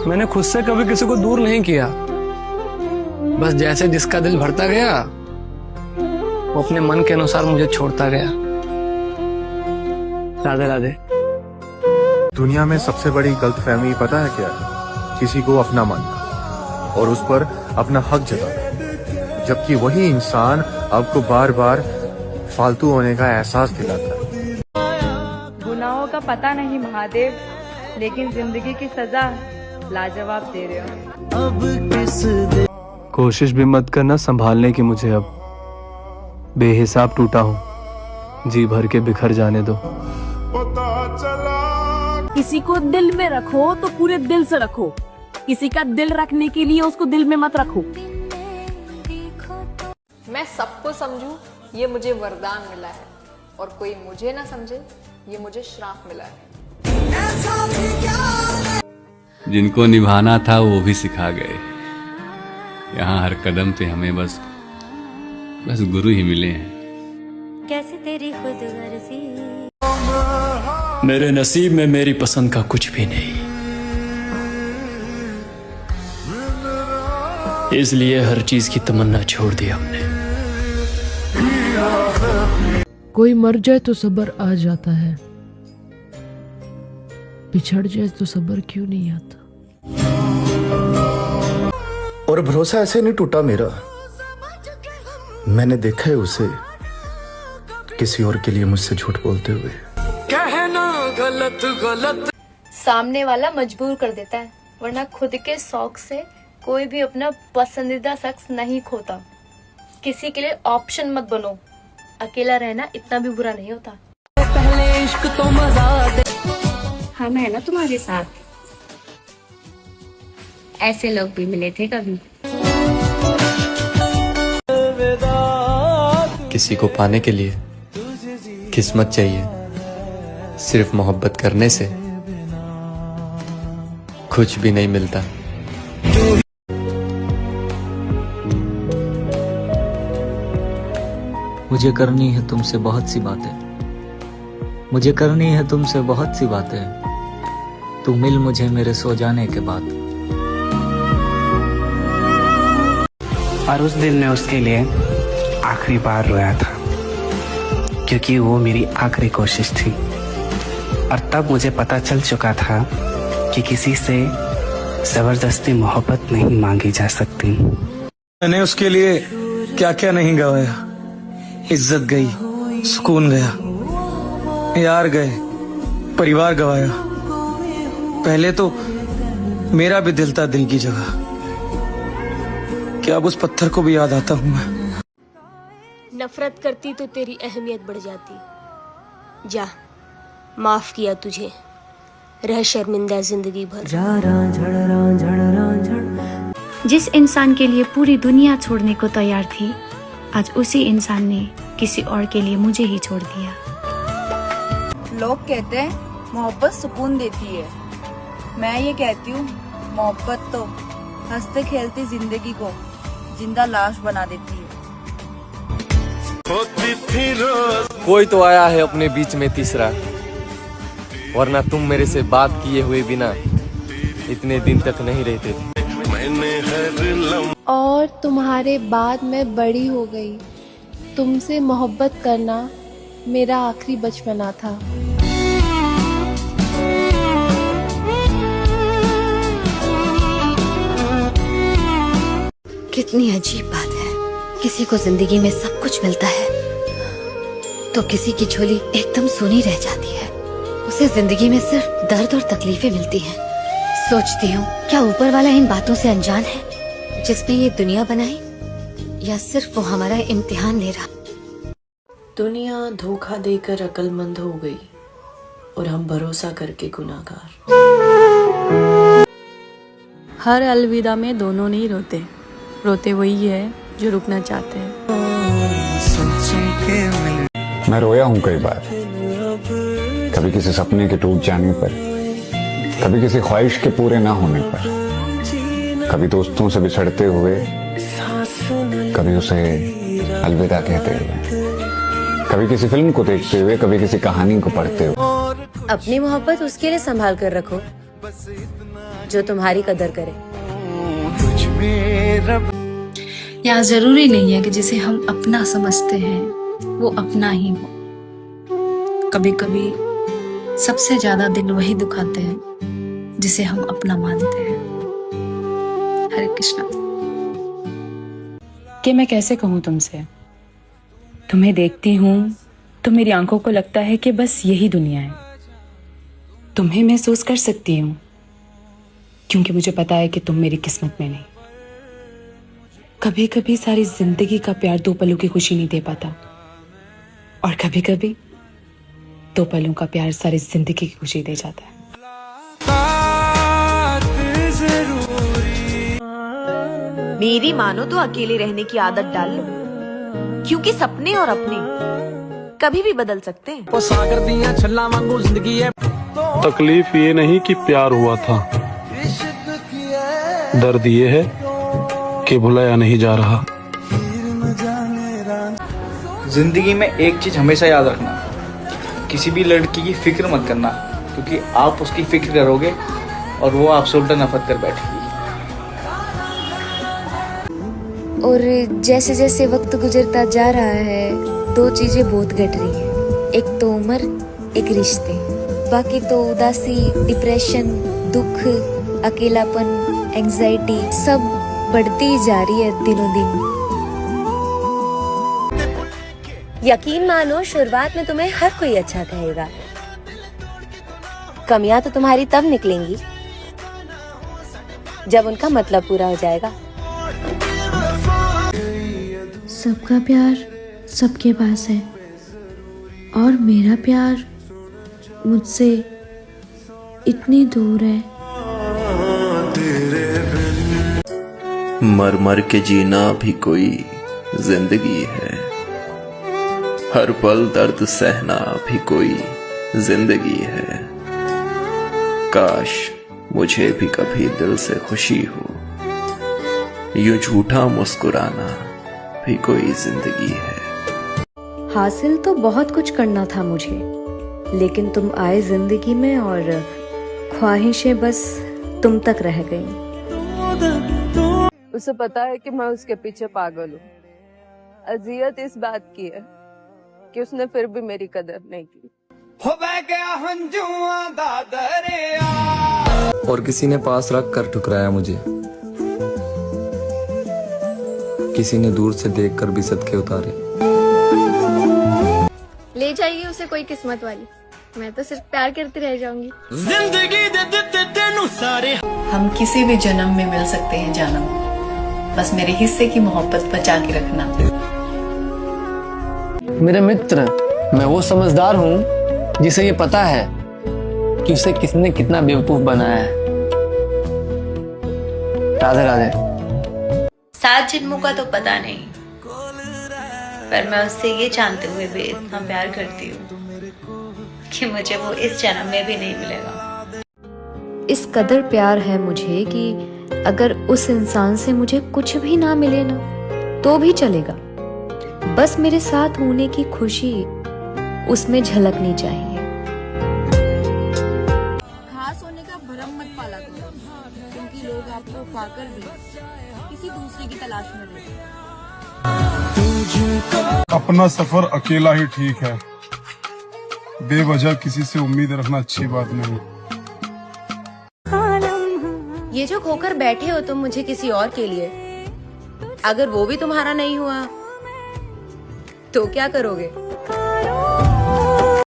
मैंने खुद से कभी किसी को दूर नहीं किया, बस जैसे जिसका दिल भरता गया वो अपने मन के अनुसार मुझे छोड़ता गया। राधे राधे। दुनिया में सबसे बड़ी गलतफहमी पता है क्या? किसी को अपना मानना और उस पर अपना हक जताना, जबकि वही इंसान आपको बार बार फालतू होने का एहसास दिलाता है। गुनाहों का पता नहीं महादेव, लेकिन जिंदगी की सजा लाजवाब दे रहे हो। अब किस कोशिश भी मत करना संभालने की मुझे, अब बेहिसाब टूटा हूँ, जी भर के बिखर जाने दो। किसी को दिल में रखो तो पूरे दिल से रखो, किसी का दिल रखने के लिए उसको दिल में मत रखो। मैं सबको समझूं ये मुझे वरदान मिला है, और कोई मुझे ना समझे ये मुझे श्राप मिला है। जिनको निभाना था वो भी सिखा गए। यहाँ हर कदम पे हमें बस गुरु ही मिले हैं। कैसे तेरी खुदगर्जी, मेरे नसीब में मेरी पसंद का कुछ भी नहीं, इसलिए हर चीज की तमन्ना छोड़ दी हमने। कोई मर जाए तो सब्र आ जाता है, बिछड़ जाए तो सब्र क्यों नहीं आता। और भरोसा ऐसे नहीं टूटा मेरा, मैंने देखा है उसे किसी और के लिए मुझसे झूठ बोलते हुए। कहना गलत गलत सामने वाला मजबूर कर देता है, वरना खुद के शौक से कोई भी अपना पसंदीदा शख्स नहीं खोता। किसी के लिए ऑप्शन मत बनो, अकेला रहना इतना भी बुरा नहीं होता। पहले इश्क तो मजा दे, हम है ना तुम्हारे साथ। ऐसे लोग भी मिले थे कभी। किसी को पाने के लिए किस्मत चाहिए, सिर्फ मोहब्बत करने से कुछ भी नहीं मिलता। मुझे करनी है तुमसे बहुत सी बातें, मुझे करनी है तुमसे बहुत सी बातें, तू मिल मुझे मेरे सो जाने के बाद। और उस दिन मैं उसके लिए आखिरी बार रोया था, क्योंकि वो मेरी आखिरी कोशिश थी। और तब मुझे पता चल चुका था कि किसी से जबरदस्ती मोहब्बत नहीं मांगी जा सकती। मैंने उसके लिए क्या क्या नहीं गवाया, इज्जत गई, सुकून गया, यार गए, परिवार गवाया। पहले तो मेरा भी दिल था दिल की जगह, क्या अब उस पत्थर को भी याद आता हूँ मैं। नफरत करती तो तेरी अहमियत बढ़ जाती। जा, माफ किया तुझे, रह शर्मिंदा जिंदगी भर। जिस इंसान के लिए पूरी दुनिया छोड़ने को तैयार थी, आज उसी इंसान ने किसी और के लिए मुझे ही छोड़ दिया। लोग कहते हैं मोहब्बत सुकून देती है, मैं ये कहती हूँ मोहब्बत तो हंसते खेलती जिंदगी को जिंदा लाश बना देती है। कोई तो आया है अपने बीच में तीसरा, वरना तुम मेरे से बात किए हुए बिना इतने दिन तक नहीं रहते थे। और तुम्हारे बाद मैं बड़ी हो गई, तुमसे मोहब्बत करना मेरा आखिरी बचपना था। कितनी अजीब बात है, किसी को जिंदगी में सब कुछ मिलता है तो किसी की झोली एकदम सूनी रह जाती है। उसे जिंदगी में सिर्फ दर्द और तकलीफें मिलती हैं। सोचती हूँ क्या ऊपर वाला इन बातों से अनजान है जिसने ये दुनिया बनाई, या सिर्फ वो हमारा इम्तिहान ले रहा। दुनिया धोखा देकर अक्लमंद हो गई और हम भरोसा करके गुनाहगार। हर अलविदा में दोनों नहीं रोते, रोते वही है जो रुकना चाहते हैं। मैं रोया हूँ कई बार, कभी किसी सपने के टूट जाने पर, कभी किसी ख्वाहिश के पूरे ना होने पर, कभी दोस्तों से बिछड़ते हुए, कभी उसे अलविदा कहते हुए, कभी किसी फिल्म को देखते हुए, कभी किसी कहानी को पढ़ते हुए। अपनी मोहब्बत उसके लिए संभाल कर रखो, जो तुम्हारी कदर करे। यहाँ जरूरी नहीं है कि जिसे हम अपना समझते हैं वो अपना ही हो। कभी कभी सबसे ज्यादा दिल वही दुखाते हैं जिसे हम अपना मानते हैं। हरे कृष्णा। कि मैं कैसे कहूँ तुमसे, तुम्हें देखती हूँ तो मेरी आंखों को लगता है कि बस यही दुनिया है। तुम्हें महसूस कर सकती हूँ क्योंकि मुझे पता है कि तुम मेरी किस्मत में नहीं। कभी कभी सारी जिंदगी का प्यार 2 पलों की खुशी नहीं दे पाता, और कभी कभी 2 पलों का प्यार सारी जिंदगी की खुशी दे जाता है। मेरी मानो तो अकेले रहने की आदत डाल लो, क्योंकि सपने और अपने कभी भी बदल सकते हैं। तकलीफ ये नहीं कि प्यार हुआ था, दर्द ये है कि भुलाया नहीं जा रहा। जिंदगी में एक चीज हमेशा याद रखना, किसी भी लड़की की फिक्र मत करना, क्योंकि आप उसकी फिक्र करोगे और वो आपसे उल्टा नफरत कर बैठेगी। और जैसे जैसे वक्त गुजरता जा रहा है 2 चीजें बहुत घट रही हैं। एक तो उम्र, एक रिश्ते। बाकी तो उदासी, डिप्रेशन, दुख, अकेलापन, एंजाइटी सब बढ़ती ही जा रही है दिनों दिन। यकीन मानो शुरुआत में तुम्हें हर कोई अच्छा कहेगा, कमियां तो तुम्हारी तब निकलेंगी जब उनका मतलब पूरा हो जाएगा। सबका प्यार सबके पास है और मेरा प्यार मुझसे इतनी दूर है। मर मर के जीना भी कोई जिंदगी है, हर पल दर्द सहना भी कोई जिंदगी है। काश मुझे भी कभी दिल से खुशी हो, यूं झूठा मुस्कुराना भी कोई जिंदगी है। हासिल तो बहुत कुछ करना था मुझे, लेकिन तुम आए जिंदगी में और ख्वाहिशें बस तुम तक रह गईं। उसे पता है कि मैं उसके पीछे पागल हूँ। अजियत इस बात की है कि उसने फिर भी मेरी कदर नहीं की। और किसी ने पास रख कर ठुकराया मुझे, किसी ने दूर से देखकर भी सदके उतारे। ले जाइए उसे कोई किस्मत वाली, मैं तो सिर्फ प्यार करती रह जाऊंगी। हम किसी भी जन्म में मिल सकते हैं जानम, बस मेरे हिस्से की मोहब्बत बचा के रखना। मेरे मित्र, मैं वो समझदार हूँ जिसे ये पता है कि उसे किसने कितना बेवकूफ बनाया है। राधे राधे। 7 जन्मों का तो पता नहीं, पर मैं उससे ये जानते हुए भी इतना प्यार करती हूँ कि मुझे वो इस जन्म में भी नहीं मिलेगा। इस कदर प्यार है मुझे कि अगर उस इंसान से मुझे कुछ भी ना मिले ना तो भी चलेगा, बस मेरे साथ होने की खुशी उसमें झलकनी चाहिए। खास होने का भ्रम मत पाला करो, क्योंकि लोग आपको पाकर भी किसी दूसरे की तलाश में रहते हैं। अपना सफर अकेला ही ठीक है, बेवजह किसी से उम्मीद रखना अच्छी बात नहीं। ये जो खोकर बैठे हो तुम मुझे किसी और के लिए, अगर वो भी तुम्हारा नहीं हुआ तो क्या करोगे?